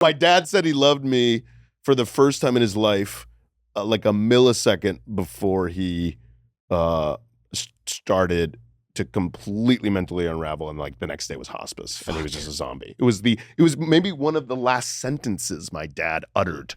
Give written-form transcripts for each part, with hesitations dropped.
My dad said he loved me for the first time in his life, like a millisecond before he started to completely mentally unravel, and like the next day was hospice, and he was just a zombie. It was maybe one of the last sentences my dad uttered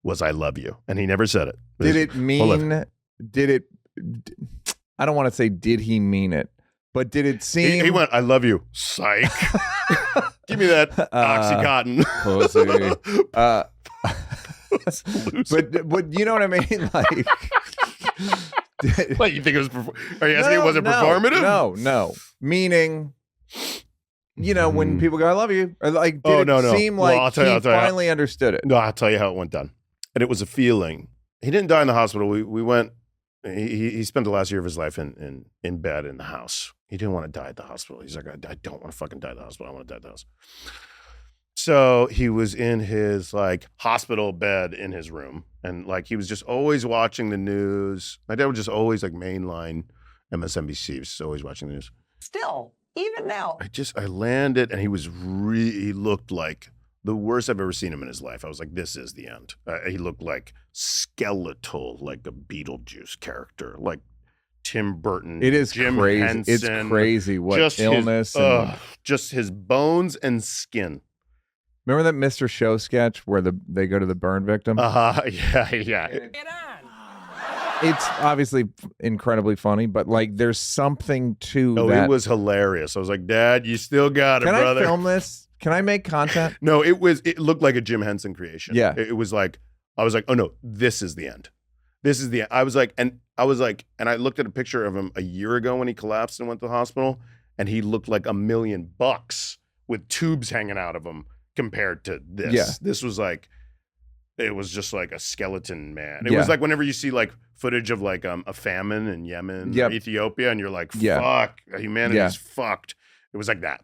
was "I love you," and he never said it. Did it mean? Did it? I don't want to say did he mean it, but did it seem? He went, "I love you." Psych. Give me that Oxycontin. But you know what I mean, like. What, you think it was? Are you asking it wasn't performative? No. Meaning, you know, when people go, "I love you," or like, did it seem like he finally understood it? No, I'll tell you how it went down. And it was a feeling. He didn't die in the hospital. We went. He spent the last year of his life in bed in the house. He didn't want to die at the hospital. He's like, I don't want to fucking die at the hospital. I want to die at the house. So he was in his like hospital bed in his room, and like he was just always watching the news. My dad was just always like mainline MSNBC. He was just always watching the news. Still, even now. I landed, and he looked like the worst I've ever seen him in his life. I was like, this is the end. He looked like skeletal, like a Beetlejuice character, like Tim Burton. It is Jim crazy. Henson, it's crazy what just illness. Just his bones and skin. Remember that Mr. Show sketch where they go to the burn victim? Yeah. It's obviously incredibly funny, but like there's something to that. It was hilarious. I was like, Dad, you still got it, brother. Can I film this? Can I make content? No, it looked like a Jim Henson creation. Yeah. It was like, I was like, oh no, this is the end. This is the end. I was like, and I looked at a picture of him a year ago when he collapsed and went to the hospital, and he looked like $1 million with tubes hanging out of him. Compared to this, This was like, it was just like a skeleton man. It was like whenever you see like footage of like a famine in Yemen or Ethiopia, and you're like, fuck, humanity is fucked. It was like that.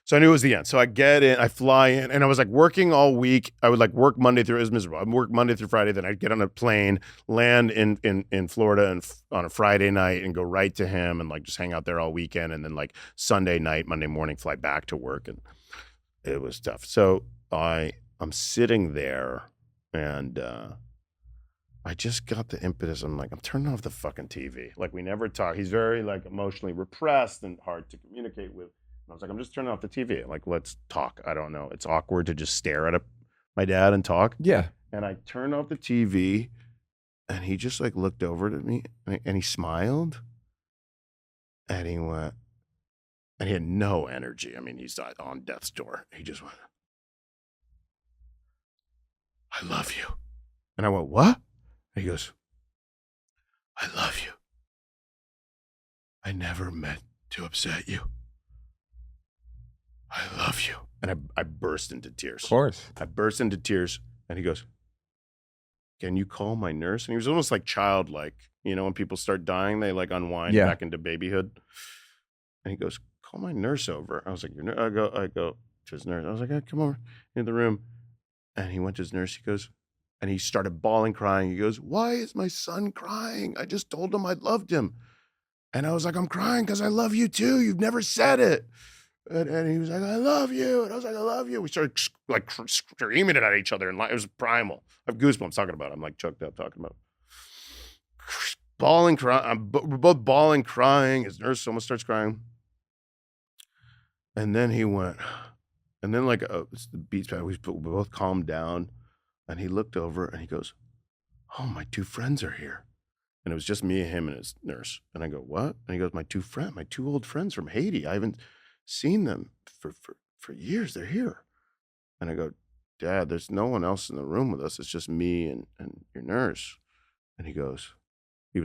So I knew it was the end. So I get in, I fly in, and I was like working all week. I would like work Monday through, it was miserable. I'd work Monday through Friday, then I'd get on a plane, land in Florida and on a Friday night and go right to him and like just hang out there all weekend. And then like Sunday night, Monday morning, fly back to work. And it was tough. So I'm sitting there, and I just got the impetus. I'm like, I'm turning off the fucking TV. Like, we never talk. He's very like emotionally repressed and hard to communicate with. And I was like, I'm just turning off the TV. Like, let's talk. I don't know. It's awkward to just stare at my dad and talk. Yeah. And I turned off the TV, and he just like looked over at me, and he smiled, and he went. And he had no energy. I mean, he's on death's door. He just went, I love you. And I went, what? And he goes, I love you. I never meant to upset you. I love you. And I burst into tears. Of course. I burst into tears. And he goes, can you call my nurse? And he was almost like childlike. You know, when people start dying, they like unwind back into babyhood. And he goes, call my nurse over. I was like, I go to his nurse. I was like, hey, come over in the room. And he went to his nurse. He goes, and he started bawling, crying. He goes, why is my son crying? I just told him I loved him. And I was like, I'm crying because I love you too. You've never said it. And he was like, I love you. And I was like, I love you. We started like screaming it at each other. And it was primal. I have goosebumps talking about it. I'm like choked up talking about it. Bawling, crying. We're both bawling, crying. His nurse almost starts crying. And then he went, and then like the beats back, we both calmed down, and he looked over and he goes, oh, my two friends are here. And it was just me and him and his nurse. And I go, what? And he goes, my two old friends from Haiti. I haven't seen them for years. They're here. And I go, Dad, there's no one else in the room with us. It's just me and your nurse. And he was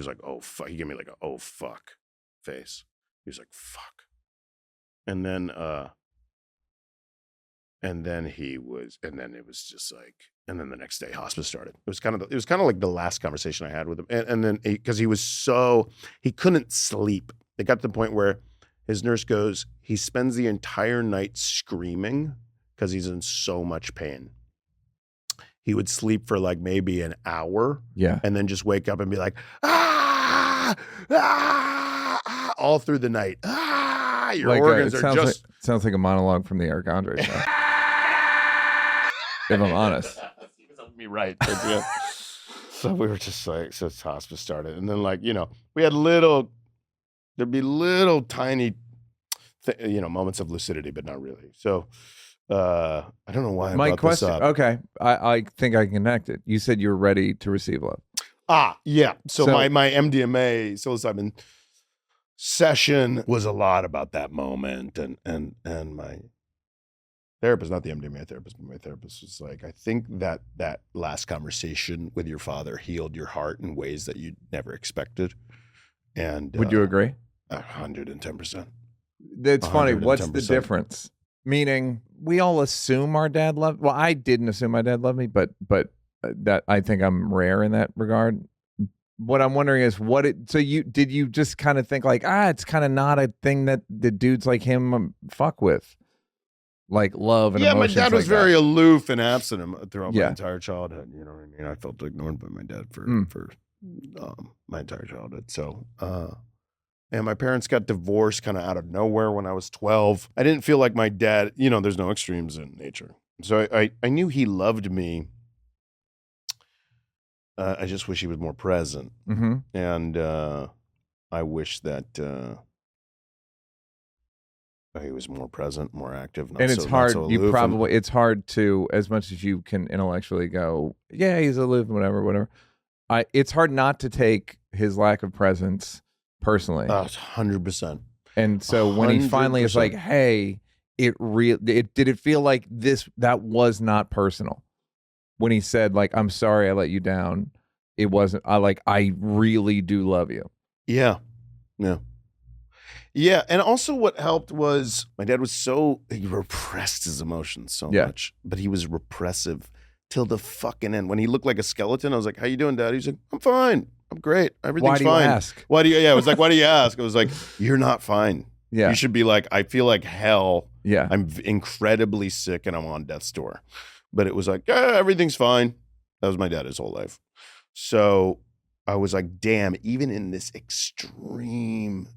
like, oh, fuck. He gave me like a, oh, fuck face. He was like, fuck. And then it was just like, and then the next day hospice started. It was kind of like the last conversation I had with him. And then because he couldn't sleep. It got to the point where his nurse goes, he spends the entire night screaming because he's in so much pain. He would sleep for like maybe an hour. Yeah. And then just wake up and be like, ah, ah, ah, all through the night. Ah. Your organs are just... sounds like a monologue from the Eric Andre show. if I'm honest. He was on me right. Yeah. So we were just like, so hospice started. And then like, we had there'd be little tiny, moments of lucidity, but not really. So I don't know why I brought this up. Okay. I think I connected. You said you're ready to receive love. Yeah. So my MDMA psilocybin session was a lot about that moment, and my therapist, not the MDMA therapist, but my therapist was like, I think that last conversation with your father healed your heart in ways that you never expected. And would you agree? 110%. It's funny. What's the difference? Meaning, we all assume our dad loved. Well, I didn't assume my dad loved me, but that I think I'm rare in that regard. What I'm wondering is did you just kind of think like, it's kind of not a thing that the dudes like him fuck with, like love and emotions. My dad was like very that. aloof and absent throughout my entire childhood. You know what I mean? I felt ignored by my dad for my entire childhood. So, and my parents got divorced kind of out of nowhere when I was 12. I didn't feel like my dad, there's no extremes in nature. So I knew he loved me. I just wish he was more present. Mm-hmm. And I wish that he was more present, more active. And it's hard. It's hard to, as much as you can intellectually go, yeah, he's aloof, whatever. It's hard not to take his lack of presence personally. 100%. And so when he finally is like, hey, did it feel like that was not personal? When he said like, I'm sorry I let you down, it wasn't, I really do love you. Yeah. And also what helped was my dad was he repressed his emotions so much, but he was repressive till the fucking end. When he looked like a skeleton, I was like, how you doing, Dad? He's like, I'm fine. I'm great. Everything's fine. Why do you ask? It was like, why do you ask? It was like, you're not fine. Yeah. You should be like, I feel like hell. Yeah. I'm incredibly sick and I'm on death's door. But it was like, everything's fine. That was my dad his whole life. So I was like, damn, even in this extreme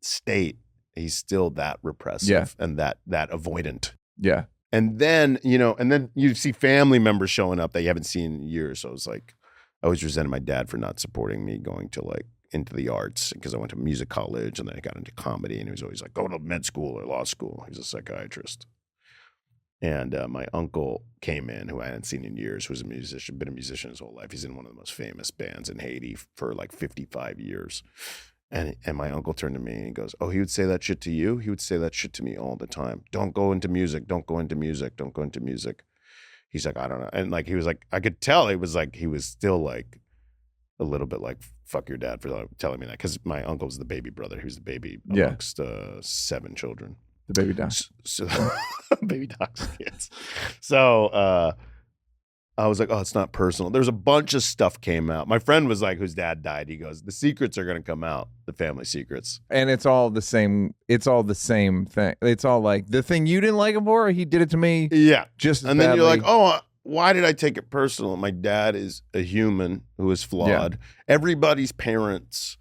state, he's still that repressive and that avoidant. Yeah. And then, you see family members showing up that you haven't seen in years. So I was like, I always resented my dad for not supporting me going to into the arts, because I went to music college and then I got into comedy, and he was always like, go to med school or law school. He's a psychiatrist. And my uncle came in, who I hadn't seen in years, who was a musician, been a musician his whole life. He's in one of the most famous bands in Haiti for like 55 years. And my uncle turned to me and he goes, oh, he would say that shit to you? He would say that shit to me all the time. Don't go into music. Don't go into music. Don't go into music. He's like, I don't know. And like, he was like, I could tell he was still like a little bit like, fuck your dad for telling me that. Because my uncle was the baby brother. He was the baby amongst 7 children. The baby docs. So baby docs kids. So I was like, oh, it's not personal. There's a bunch of stuff came out. My friend was like, whose dad died. He goes, the secrets are going to come out, the family secrets. And it's all the same. It's all the same thing. It's all like the thing you didn't like him for, he did it to me. Yeah. Just as and then badly. You're like, oh, why did I take it personal? My dad is a human who is flawed. Yeah. Everybody's parents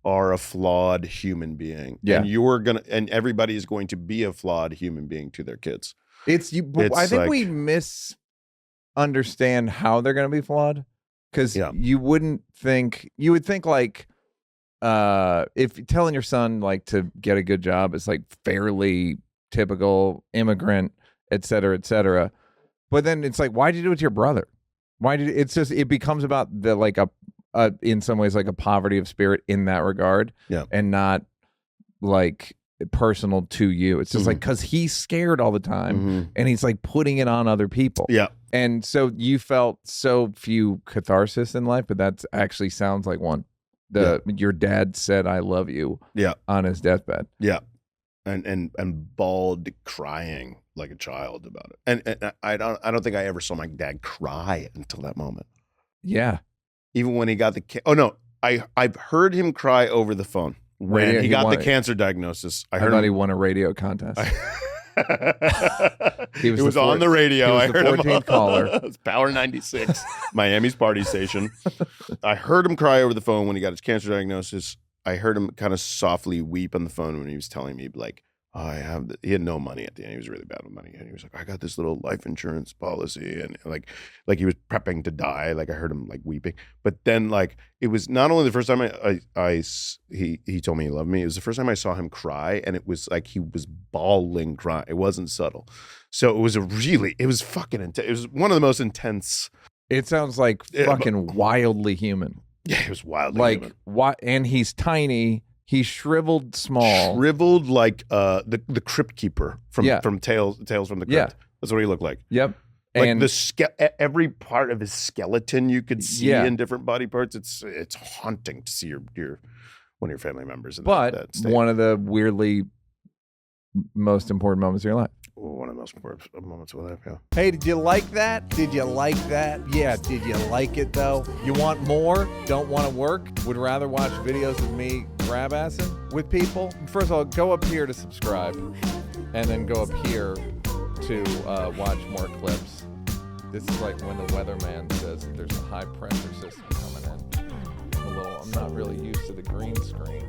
are a flawed human being. Yeah. And everybody is going to be a flawed human being to their kids. I think we misunderstand how they're going to be flawed, because you would think like, if telling your son like to get a good job is like fairly typical immigrant, et cetera, but then it's like, why did you do it to your brother? It becomes about the like in some ways like a poverty of spirit in that regard, and not like personal to you. It's just like, because he's scared all the time, and he's like putting it on other people. Yeah. And so you felt so few catharsis in life, but that actually sounds like one. Your dad said I love you on his deathbed. Yeah. And bawled, crying like a child about it. And I don't think I ever saw my dad cry until that moment. Yeah. Even when he got I've heard him cry over the phone when he got the cancer diagnosis. I thought he won a radio contest. He was on the radio. I heard the 14th caller. It was Power 96, Miami's party station. I heard him cry over the phone when he got his cancer diagnosis. I heard him kind of softly weep on the phone when he was telling me like, He had no money at the end. He was really bad with money. And he was like, I got this little life insurance policy. And like he was prepping to die. Like I heard him like weeping. But then like, it was not only the first time he told me he loved me. It was the first time I saw him cry. And it was like, he was bawling crying. It wasn't subtle. So it was fucking intense. It was one of the most intense. It sounds like fucking wildly human. Yeah, it was wildly human. And he's tiny. He's shriveled small. Shriveled like the crypt keeper from Tales from the Crypt. Yeah. That's what he looked like. Yep. Like and every part of his skeleton you could see in different body parts. It's haunting to see your one of your family members in that state. One of the weirdly most important moments of your life. One of the most important moments of my life, yeah. Hey, did you like that? Did you like that? Yeah, did you like it though? You want more? Don't want to work? Would rather watch videos of me grab-assing with people? First of all, go up here to subscribe, and then go up here to watch more clips. This is like when the weatherman says that there's a high pressure system coming in. I'm not really used to the green screen.